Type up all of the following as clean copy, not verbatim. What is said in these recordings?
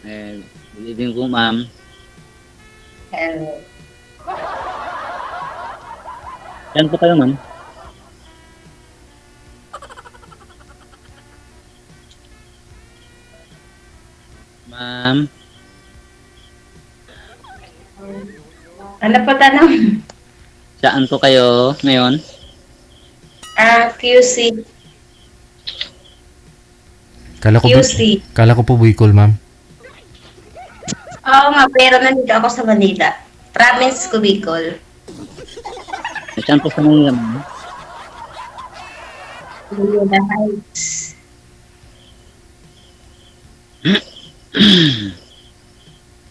Good evening po, ma'am. Hello. Saan po kayo, ma'am? Ma'am, Ano po tanong? saan po kayo ngayon? QC. Kala ko, QC. kala ko po Bicol, ma'am. Oo nga, pero nandito ako sa Manila. Province ko, Bicol. Saan po sa Manila, ma'am? Manila Heights.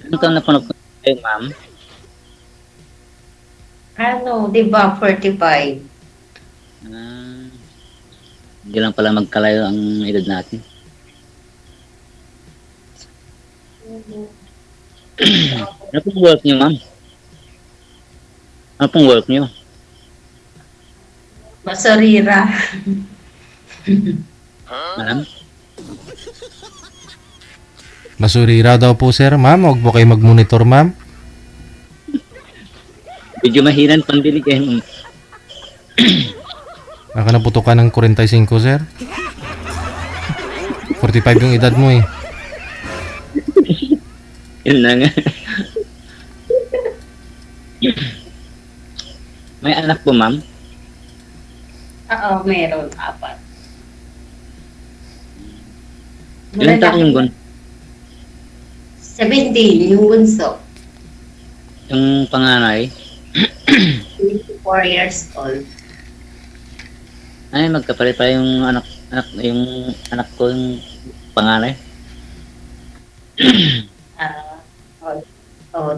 Ano taon na po kayo, ma'am? Ano, di ba, 45? Ah, hindi lang pala magkalayo ang edad natin. Ano pong work niyo, ma'am? Ano pong work niyo? Basurira. Ma'am? Basurira daw po, sir, ma'am. Huwag po kayo mag-monitor, ma'am. Medyo mahinan pandinig eh, ma'am. Baka naputukan ng 45, sir. 45 yung edad mo eh. Yun na nga. May anak po, ma'am? Oo, meron. 4. Ilan taon yung gun? 17, yung bunso. Yung panganay? 24 years old. Ay, magkapalit pa yung yung anak ko yung panganay.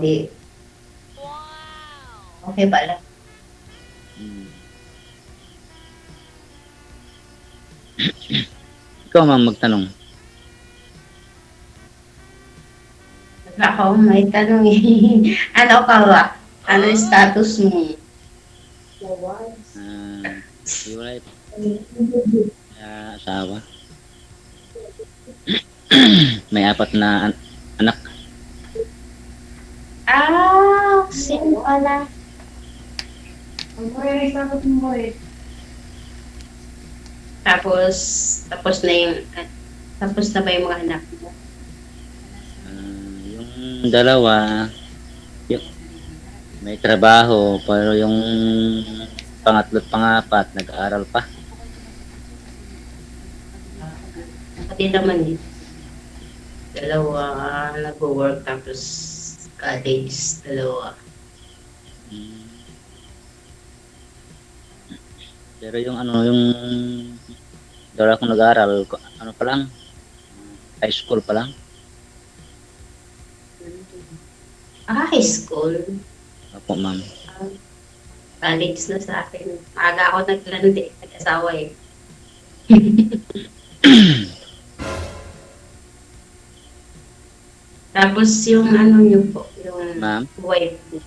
Di. Okay pala. Hmm. Ikaw, ma'am, magtanong. Ako, may tanong eh. Ano ka ba? Ano yung status mo? Iwalay pa asawa. May 4 na anak. Sino pala? Tapos, tapos na ba yung mga anak mo? Yung dalawa, yung, may trabaho, pero yung pangatlo at pangapat, nag-aaral pa. Pati naman dito. Dalawa nag-work tapos college, dalawa. Hmm. Pero yung yung dalawa kong nag-aaral, ano pa lang, high school pa lang. High school. Opo, ma'am. College na sa akin. Maaga ako naglandi, nag-asawa eh. Tapos yung ano niyo po, yung Ma'am? wife niyo.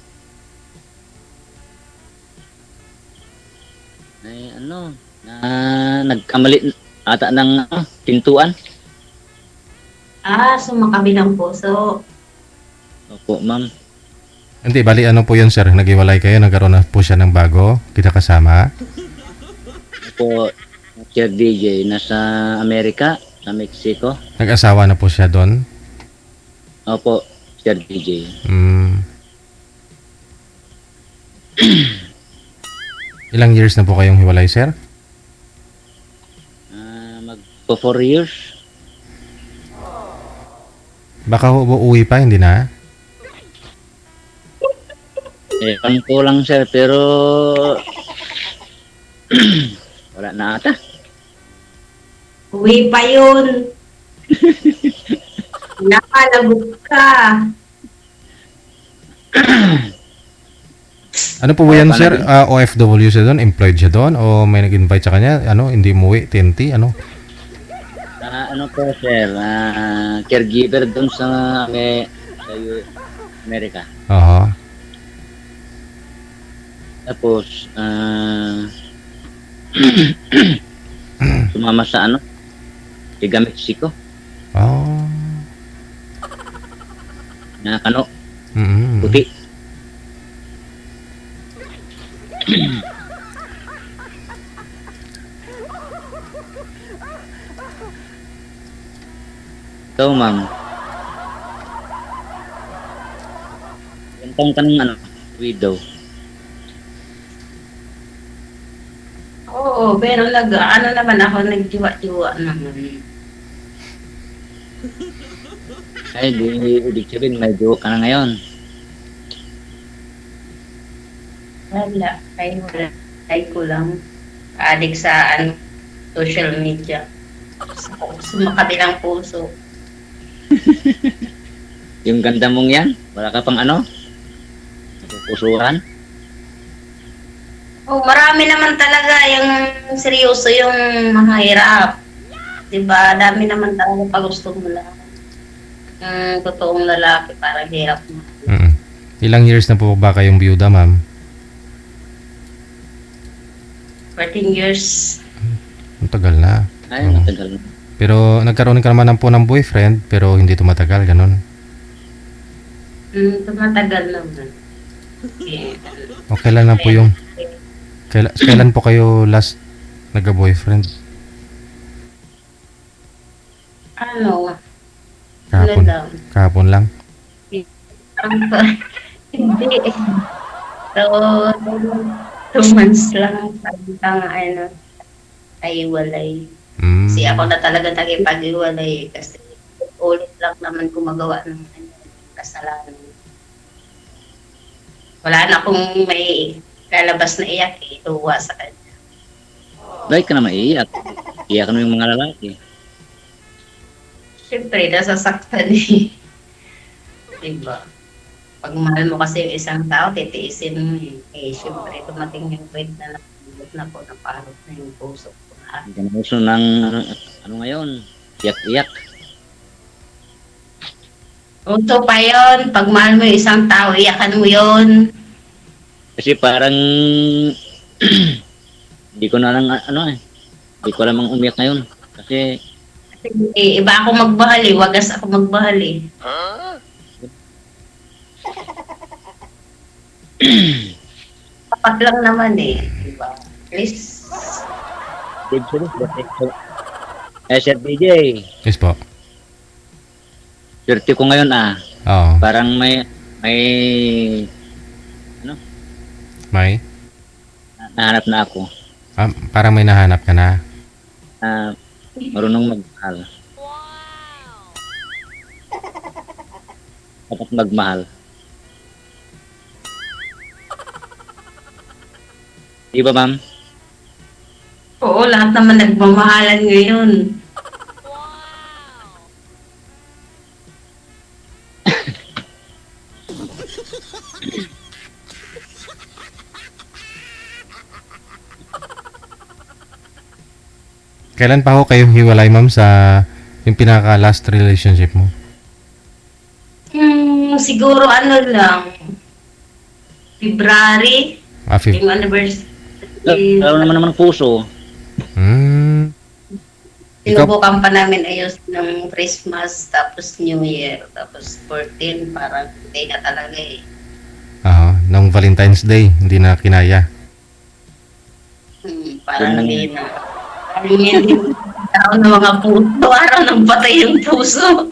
Ay, nagkamali ata ng pintuan. Sumakabilang puso. Opo, ma'am. Hindi, bali ano po yun, sir? Nag-iwalay kayo, nagkaroon na po siya ng bago, kita kasama. Opo, Sir DJ, nasa Amerika, sa Mexico. Nag-asawa na po siya doon. Opo, Sir DJ. Ilang years na po kayong hiwalay, sir? Magpo 4 years. Baka uuwi pa, hindi na? Ewan ko lang, sir, pero wala na ata. Uwi pa yun. Nakalagot ka. Ano po ba yan, sir? OFW siya doon? Employed siya doon? O may nag-invite sa kanya? Hindi umuwi? TNT? Ano po, sir? Caregiver doon sa Amerika. Oo. Tapos, sumama sa Tiga Mexico. Oh. Na kano, Mm. puti. So, ma'am. Yung ka ng ano, widow. Oo, pero ano naman ako, nagjiwa-jiwa naman. Ay, di ibig sabihin, may joke ka na ngayon. Wala, ay ko lang. Adik sa ano, social media. Sa makabilang puso. Yung ganda mong yan, wala ka pang ano? Napupusuhan? Oh, marami naman talaga yung seryoso yung mahirap. Diba? Dami naman talaga pag gusto mo lang. Yung totoong lalaki, parang hirap mo. Mm. Ilang years na po ba kayong biyuda, ma'am? 14 years. Ang tagal na. Ay, Oo. matagal na. Pero nagkaroon ka naman po ng boyfriend, pero hindi tumatagal, ganun. Tumatagal naman. Okay. O kailan na po yung... Kailan po kayo last nagka-boyfriend? Ano? Kahapon. Ano daw? Kahapon lang. Hindi. So, 2 months lang. Pagkang ano, ay walay. Mm. Kasi ako na talaga nakipag-iwalay kasi ulit lang naman gumagawa ng ano, kasalanan. Wala na akong may lalabas na iyak, ituwa sa kanya. Bakit ka na maiiyak? Iyak na yung mga lalaki. Siyempre, nasasaktan eh. Diba? Pag mahal mo kasi yung isang tao, titiisin mo eh. Eh, siyempre, tumating yung point na napulot na po, napalot na yung puso ko. Hindi ka na gusto ng ano ngayon? Iyak-iyak. Uso pa yun, pag mahal mo yung isang tao, iyakan mo yun. Kasi parang hindi ko na lang ano eh. Hindi ko lamang umiyak ngayon. Kasi Kasi iba ako magbahal eh, wagas ako magbahal eh. Tapat lang naman eh, diba? At least, big service Sir DJ, Yes po. swerte ko ngayon ah. Oo. Parang may May? nahanap na ako. Parang may nahanap ka na. Marunong magmahal. Dapat magmahal. Di ba, ma'am? oo, lahat naman nagmamahalan ngayon. Kailan pa ho kayo hiwalay, ma'am, sa yung pinaka last relationship mo? Siguro ano lang, February, yung anniversary. Lalo naman ng puso. Hmm. Sinubukan pa namin ayos ng Christmas, tapos New Year, tapos 14, parang hindi na talaga eh. Nung Valentine's Day, hindi na kinaya. Parang hindi na. Parang hindi araw ng mga puso, araw ng patay yung puso.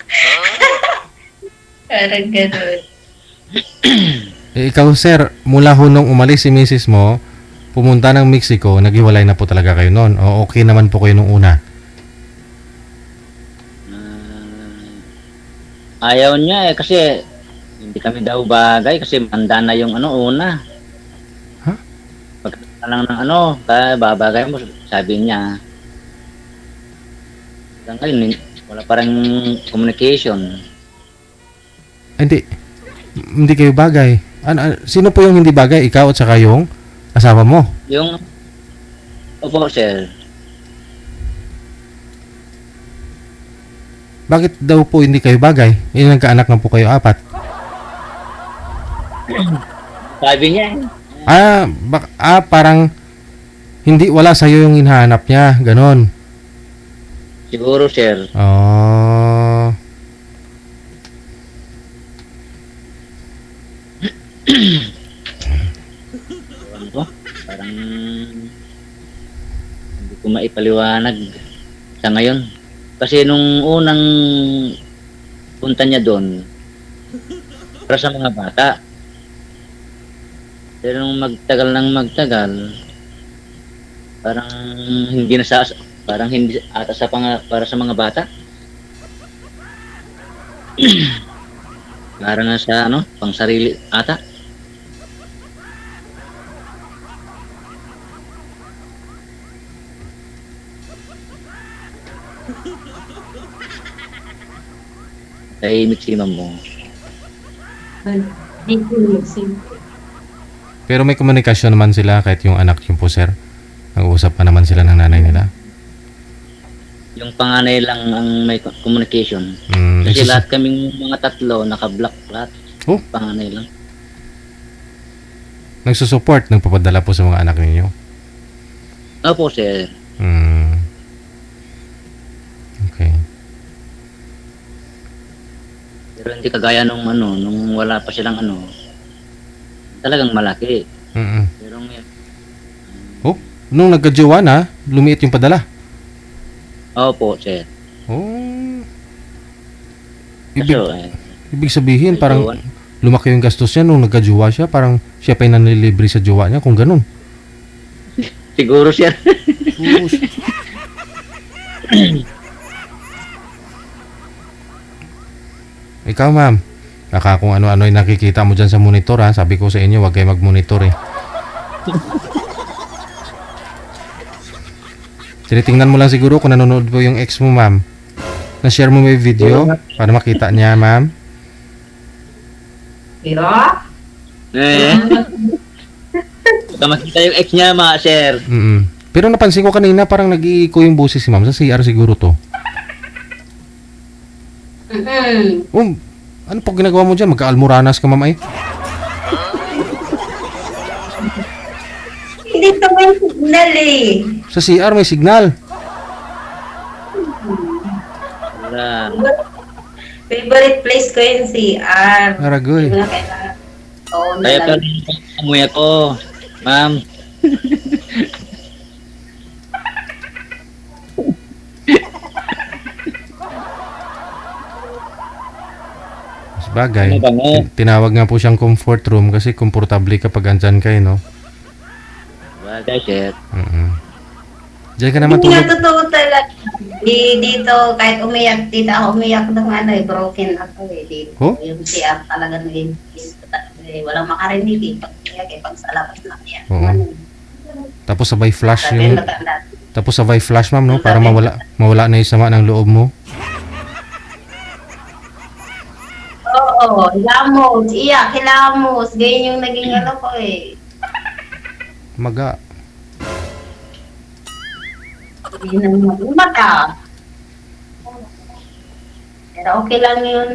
Parang gano'n. Ikaw, sir, mula ho nung umalis si misis mo, pumunta ng Mexico, naghiwalay na po talaga kayo noon? O okay naman po kayo nung una? Ayaw niya eh kasi hindi kami daw bagay kasi manda na yung ano una. Ha? Pagkata lang ng ano, babagay mo, sabi niya. Hanggang ngayon, wala parang communication. Hindi kayo bagay. Sino po yung hindi bagay? Ikaw at saka yung asawa mo? Yung, opo sir, Bakit daw po hindi kayo bagay? Nagkaanak na po kayo 4. sabi niya eh. Parang wala sa'yo yung hinahanap niya, ganon. Siguro sir. paliwanag sa ngayon. Kasi nung unang punta niya doon, para sa mga bata. Pero nung magtagal, parang hindi na sa parang hindi ata para sa mga bata. Parang nga sa pang sarili ata. Tahimik si ma'am mo. Di ko simple. Pero may komunikasyon naman sila kahit yung anak yung po, sir. Nag-uusap pa naman sila ng nanay nila. Yung panganay lang ang may communication. Kasi lahat kaming mga tatlo naka-block lahat. Oh. Panganay lang. Nagsusupport, nagpapadala po sa mga anak ninyo. Opo, sir. Okay. Pero hindi kagaya nung nung wala pa silang talagang malaki. Pero ngayon, Oh, nung nagkajowa na, lumiit yung padala. opo, sir. Oh. Kaso, Ibig sabihin, may parang jowa. lumaki yung gastos niya nung nagkajowa siya. Parang siya pa yung nanlilibre sa jowa niya, kung ganun. Siguro, sir. Ikaw, ma'am. Baka kung ano-ano yung nakikita mo dyan sa monitor, ha. Sabi ko sa inyo, wag kayo mag-monitor, eh. Tinitingnan mo lang siguro kung nanonood po yung ex mo, ma'am. Na-share mo may video para makita niya, ma'am. Pero, Baka makita yung ex niya, mga sir. Pero napansin ko kanina, parang nag-iiko yung boses si ma'am. Sa CR siguro to. Ano po ginagawa mo dyan? Magka-almoranas ka, ma'am, ay? hindi ka may signal eh. Sa CR may signal. Wala. Favorite place ko yung CR. Aragoy. Hindi mo na kailangan. Oo na Kaya lang. pala amoy ako, ma'am. Bagay. Ano ba nga? Tinawag nga po siyang comfort room kasi komportable kapag andyan kayo, no? Bagay, sir. Diyan ka naman Hindi nga tulog. totoo talaga. Dito, kahit umiyak, dito ako umiyak ng broken ako eh. Dito, Oh? yung CR talaga nag-iis ko talaga eh. Walang makarinig eh. Pag umiyak eh, pag sa labas na umiyak. Oo. Tapos sabay flash Sabi yung... matanda. Tapos sabay flash, ma'am, no? Para mawala na yung sama ng loob mo. Oo, hilamos, iyak, hilamos. Ganyan yung naging ko eh. Maga. Hindi na mata. Pero okay lang yun.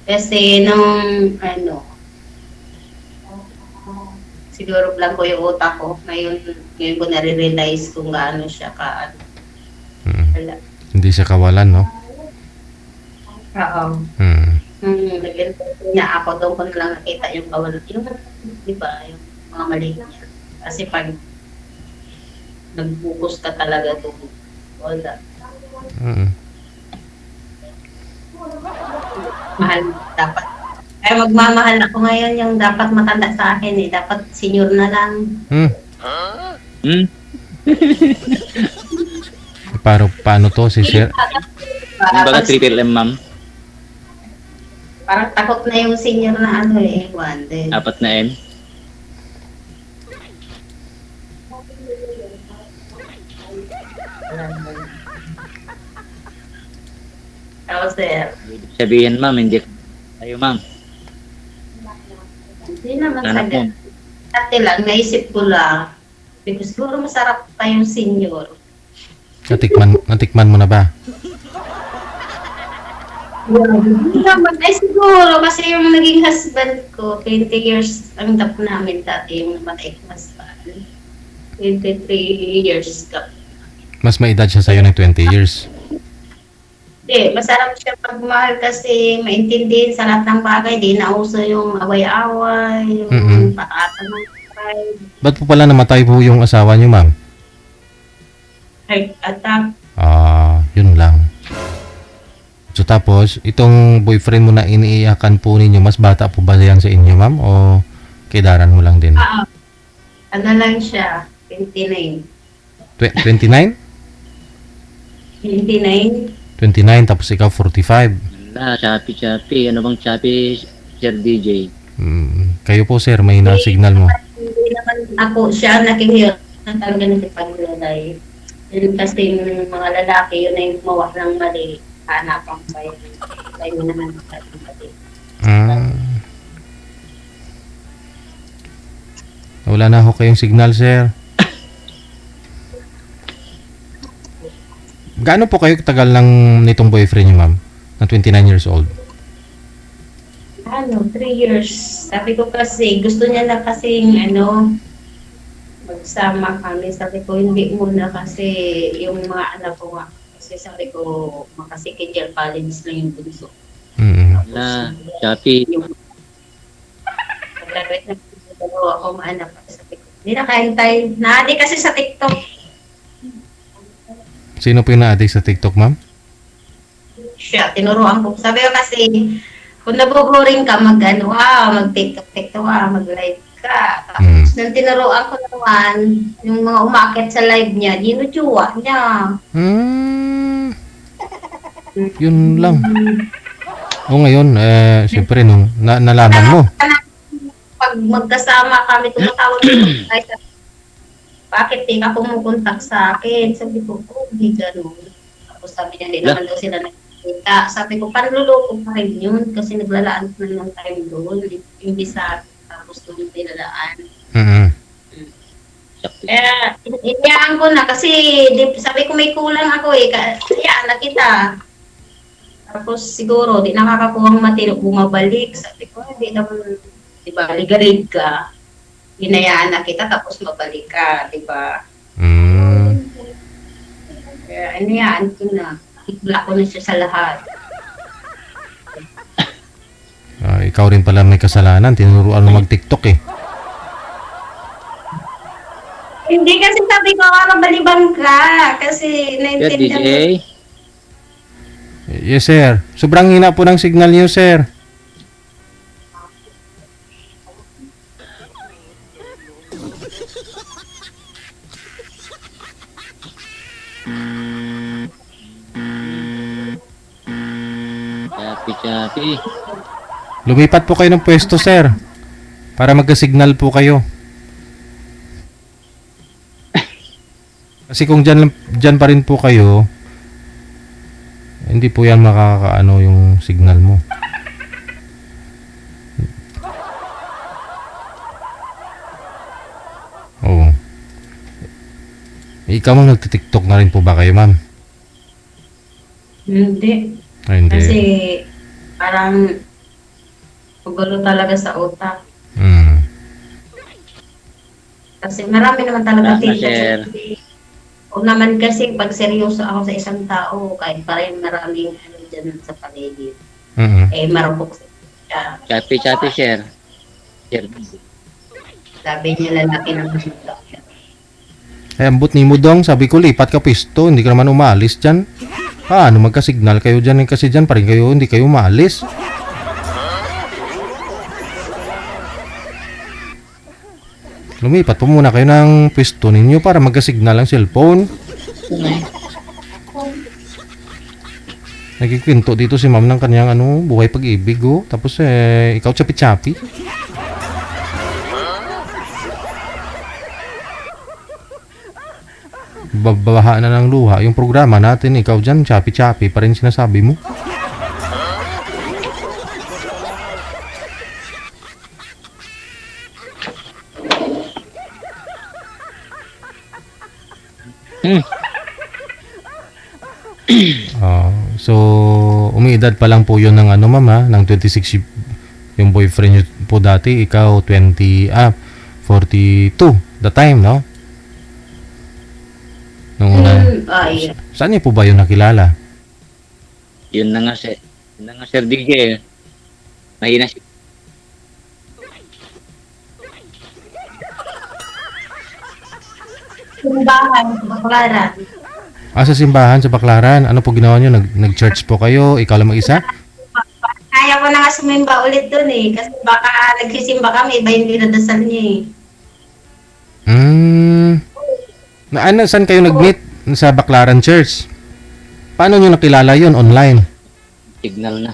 Kasi nung siguro lang ko yung utak ko. Ngayon ko nare-realize kung gaano siya ka. Wala. Hindi siya kawalan, no? Oo. Nag-interview na ako, doon ko na lang nakita yung kawalan. Yung, di ba, yung mga mali niya. Kasi pag nag-focus ka talaga doon, wala. Mahal dapat. Ay, magmamahal ako ngayon yung dapat matanda sa akin eh. Dapat senior na lang. Paano to si Sir? Yung baga triple M, ma'am. Parang takot na yung senior na ewan. 4 na M. Tapos sir, Sabihin, ma'am, hindi tayo, ma'am. hindi naman Anak mo. sagad. Dati lang, naisip ko lang. Because siguro masarap pa yung senior. Natikman mo na ba? Hindi naman, ay siguro, kasi yung naging husband ko, 20 years ang gap namin dati, yung namatay ko husband. 23 years gap. Mas may edad siya sa'yo ng 20 years. Hindi, masarap siya pagmahal kasi maintindihan sa lahat ng bagay. Di nauso yung away-away, yung pataasa ng pride. Ba't po pala namatay po yung asawa niyo, ma'am? heart attack. Yun lang. So tapos, itong boyfriend mo na iniiyakan po ninyo, mas bata po ba yan sa inyo, ma'am? O kidaran mo lang din? Ano lang siya, 29. 29? 29? 29, tapos ikaw 45. Wala, Shopee. Ano bang Shopee, Sir DJ? Kayo po, sir, may na-signal mo. Hindi naman ako siya nakihirap na talaga nakipaglalay. Yun kasi yung mga lalaki, yun na yung gumawa ng mali. Hanapan pa yun. Kaya mo naman ng mali. Wala na ako kayong signal, sir. Gaano po kayo tagal ng nitong boyfriend niyo, ma'am? Na 29 years old? 3 years. Sabi ko kasi, gusto niya na kasing magsama kami. Sabi ko, hindi muna kasi yung mga anak ko nga. Kasi sabi ko, makasikidya college lang yung bunso. Wala, Shopee. Yung pagkakit na dalawa ako maanak. Sabi ko, hindi na kahintay. Naadi kasi sa TikTok. Sino po yung na-addict sa TikTok, ma'am? Siya, tinuruan ko. Sabi ko kasi, kung naboboring ka, mag-TikTok, mag-live ka. Tapos, nung tinuruan ko naman, yung mga umakit sa live niya, dinujuwa niya. Yun lang. O ngayon, siyempre, nung nalaman mo. Pag magkasama kami, tumatawag ko sa bakit di ka pumupuntak sa akin? Sabi ko, hindi ganun. Tapos sabi niya, hindi naman daw sila nakikita. Sabi ko, panluloko pa rin yun kasi naglalaan ko na ng time doon. Hindi sa tapos doon nilalaan. Iniyaan ko na kasi sabi ko may kulang ako kaya na kita. Tapos siguro, di nakakakuha ng matino, bumabalik. Sabi ko, hindi naman, di ba, ligalig ka. Hinayaan na kita, tapos mabalik ka, di ba? Kaya, inayaan ko na. Ibla ko na siya sa lahat. Ikaw rin pala may kasalanan. Tinuruan mo mag-TikTok eh. Hindi kasi sabi ko, makabalibang ka. Kasi Sir naintindihan DJ? mo. Yes, sir. Sobrang hina po ng signal niyo, sir. Shopee. Lumipat po kayo ng pwesto, sir. Para magka-signal po kayo. Kasi kung dyan pa rin po kayo, hindi po yan makakaano yung signal mo. Oo. Ikaw mang nagtitiktok na rin po ba kayo, ma'am? Hindi. Hindi. Kasi parang pagulo talaga sa utak. Kasi marami naman talaga Sir. O naman kasi pag seryoso ako sa isang tao, kahit parang maraming dyan sa paligid, marupok siya. Shopee, sir. Sir. Sabi niya lalaki ng masunda. Ambot ni mo dong, sabi ko lipat ka pisto, hindi ka naman umalis dyan. Paano magka-signal kayo dyan kasi dyan pa rin kayo, hindi kayo umalis. Lumipat po muna kayo ng pisto ninyo para magka-signal ang cellphone. Nagkikwento dito si ma'am ng kanyang buhay pag-ibig tapos ikaw chapi-chapi. Babaha na ng luha yung programa natin, ikaw dyan chapi-chapi pa rin sinasabi mo. So umiidad pa lang po yun ng ma'am ha, ng 26 yung boyfriend nyo po dati, ikaw 42 the time, no? Nung Yeah. saan niyo po ba yung nakilala? Yun na nga, Sir DJ. Mahina siya. Yung bahay, baklaran. Sa simbahan, sa Baclaran. Ano po ginawa nyo? Nag-church po kayo? Ikaw lang mag-isa? Kaya ko na nga sumimba ulit doon eh. Kasi baka nagsisimba kami, iba yung dinadasal niya eh. Saan kayo nag-meet? Sa Baclaran Church. Paano nyo nakilala yon online? Signal na.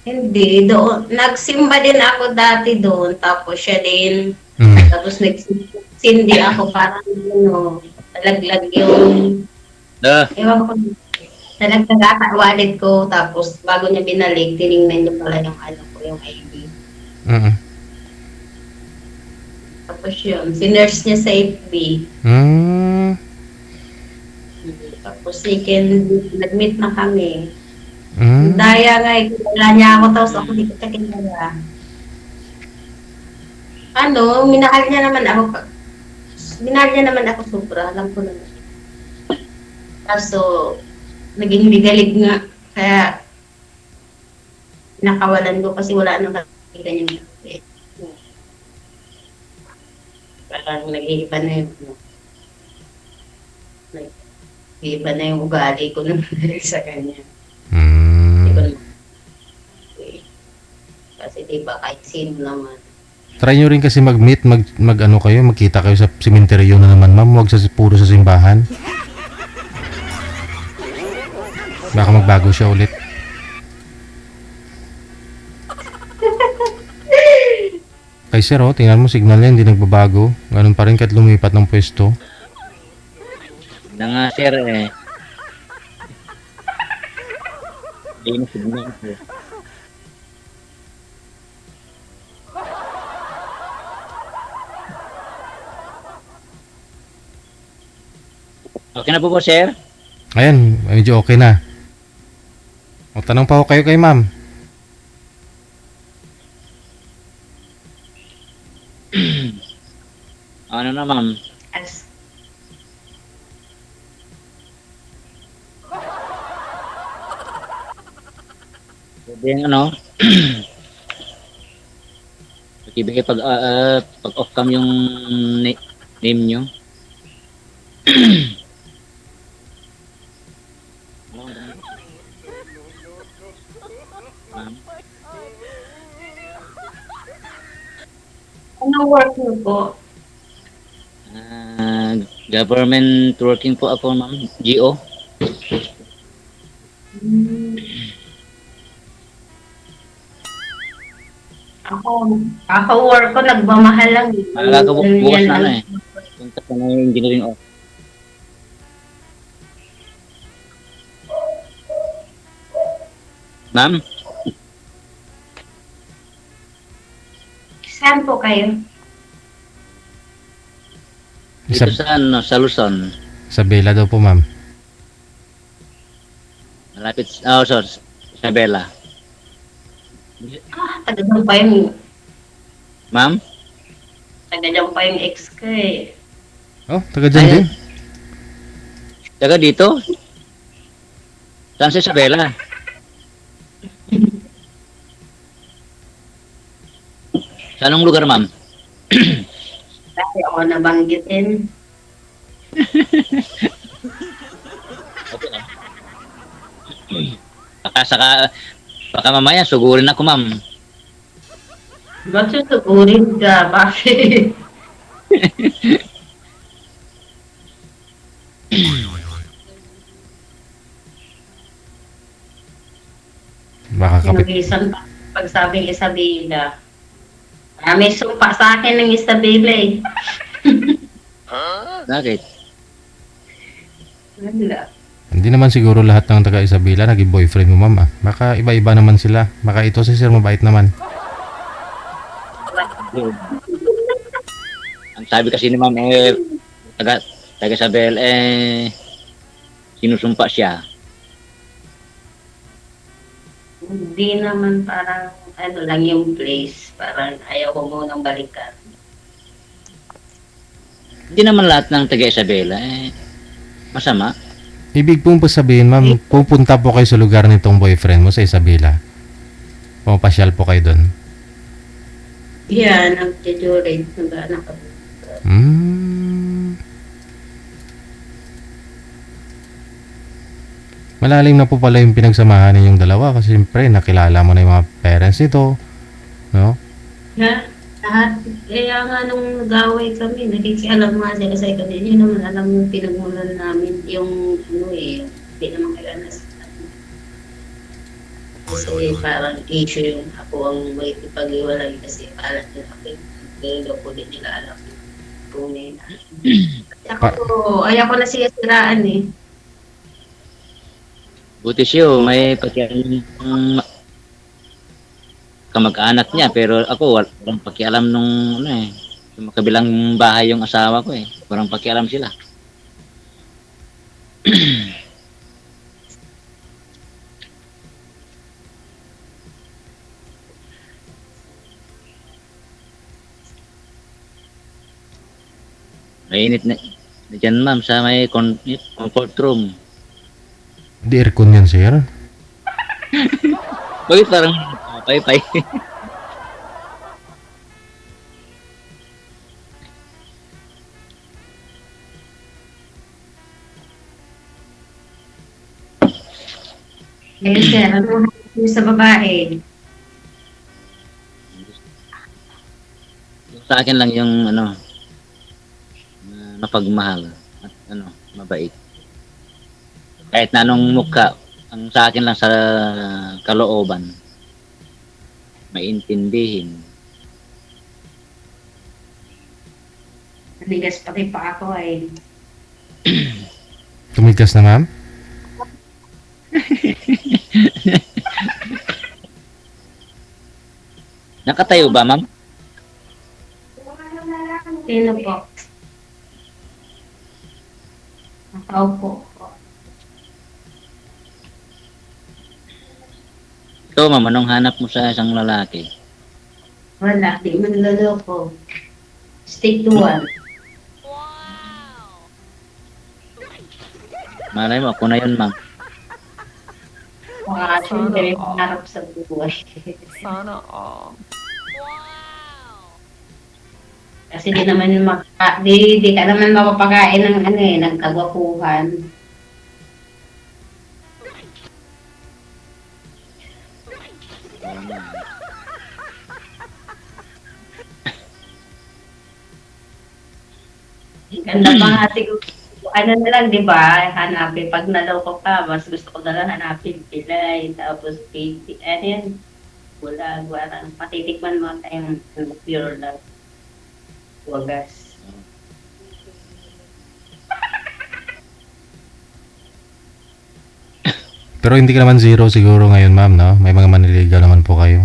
Hindi, doon. Nagsimba din ako dati doon. Tapos siya din. Tapos nagsindi ako parang talaglag yung, ewan ko, talaglag ata wallet ko. Tapos bago niya binalik, tinignan niya pala yung yung ID. Tapos yun, sinurse niya sa FB. Tapos nag-meet na kami. Daya nga, kilala niya ako, tapos ako di ko siya kilala. Minahal niya naman ako. Minahal niya naman ako sobra, alam ko naman. Kaso, naging ligalig nga. Kaya, nakawalan ko kasi wala nang kakita niya. Parang nag-iiba na yung nag-iiba na yung ugali ko nung sa kanya. Hindi ko naman. Kasi diba kahit sino naman. Try nyo rin kasi mag-meet, kayo, magkita kayo sa simenteryo na naman, ma'am. Huwag puro sa simbahan. Baka magbago siya ulit. Kay sir, tingnan mo, signal niya, hindi nagbabago. Ganun pa rin kahit lumipat ng pwesto. Na nga, sir, eh. Hindi na signal, sir. Okay na po, sir? Ayan, medyo okay na. Tanong pa ako kayo kay ma'am. Ano na, ma'am? Pwede yung ibigay pag off cam yung name nyo. Anong work mo po? Government working po ako, ma'am. GO. Ako work ko, nagmamahal lang. Bukas na Punta ko na yung engineering off. Ma'am? Saan po kayo? Dito sa Luzon. Sa Bella daw po, ma'am. Malapit, sorry, Isabela. Taga dyan pa yung... Ma'am? Taga dyan pa yung ex ko eh. Taga dyan din? Taga dito? Saan sa Isabela? Sa anong lugar, ma'am? Kasi ako nabanggitin. Okay na. Baka mamaya sugurin ako, ma'am. Ba't susugurin ka? Bakit? Baka kapit. Sinugisan pa. Pag sabing Isabela. May sumpa sa akin ng Isabela eh. Bakit? Wala. Hindi naman siguro lahat ng taga Isabela naging boyfriend mo, ma'am. Baka iba-iba naman sila. Baka ito si sir mabait naman. Ang sabi kasi ni ma'am, taga Isabela, sinusumpa siya. Hindi naman parang lang yung place. Parang ayaw ko munang balikan. Hindi naman lahat ng taga Isabela, masama. Ibig pong sabihin, ma'am, pupunta po kayo sa lugar nitong boyfriend mo sa Isabela. Pumapasyal po kayo doon. Yeah, nag-jurate. Nag-anak ako. Malalim na po pala yung pinagsamahan ninyong dalawa kasi siyempre nakilala mo na yung mga parents nito, no? Lahat. Kaya nga nung nag-away kami, nakikialam nga sila sa ikan. Yun naman alam yung pinagmulan namin, yung hindi naman kailan na sa kasi parang issue yung ako ang may ipag-iwalay kasi parang nila ako yung ko din nila alam yung tunay na. Ayaw ko na siya siraan eh. Buti siya, may pakialam kamag-anak niya, pero ako walang pakialam nung yung kabilang bahay yung asawa ko eh. Walang pakialam sila. Mainit na dyan ma'am sa may comfort room. Hindi aircon yan, sir. Bakit parang pay-pay? Ngayon sir, ano yung sa babae? Sa akin lang yung mapagmahal at mabait. Kahit na anong mukha, ang sa akin lang sa kalooban, maintindihin. Nanigas pati pa ako eh. Tumigas na, ma'am? Nakatayo ba, ma'am? Sino po? Nakaupo po. Ikaw, ma'am, anong hanap mo sa isang lalaki? Wala, di man loloko. Stick to one. Malay mo, ako na yun, ma'am. Mga siyempre, pangarap sa buhay. Sana all. Kasi di naman yung di ka naman mapapakain ng ng kagwapuhan. Ganda pa nga siguro. Ano na lang, di ba? Hanapin. Pag naloko ka, mas gusto ko na lang hanapin pilay. Tapos, ano yan? Bulag, warang. Matitikman mo tayong pure love. Wagas. Pero hindi ka naman zero siguro ngayon, ma'am, no? May mga manliligaw naman po kayo.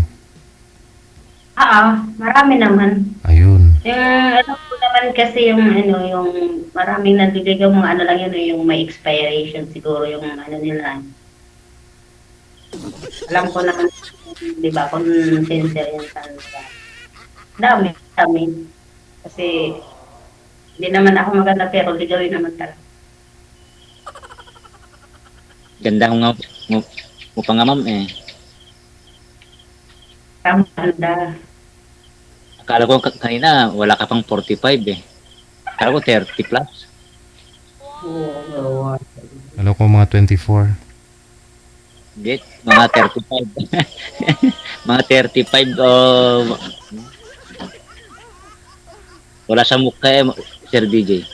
Marami naman. Ayun. Yung alam ko naman kasi yung yung maraming nandiligaw mga lang yun, yung may expiration siguro yung nila. Alam ko naman, di ba, kung sincere yung talaga. Dami. Kasi, hindi naman ako maganda pero ligawin naman talaga. Ganda ko nga mo pa nga, ma'am, eh. Ganda. Akala ko kanina, wala ka pang 45, eh. Akala ko 30 plus. Oo. Alam ko mga 24. Hindi, mga 35. Mga 35 o... wala sa mukha eh, Sir DJ.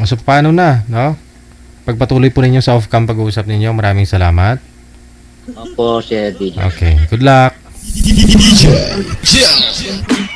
So, paano na, no? Pagpatuloy po ninyo sa off-cam pag-uusap ninyo. Maraming salamat. Opo, Sir DJ. Okay. Good luck. Yeah.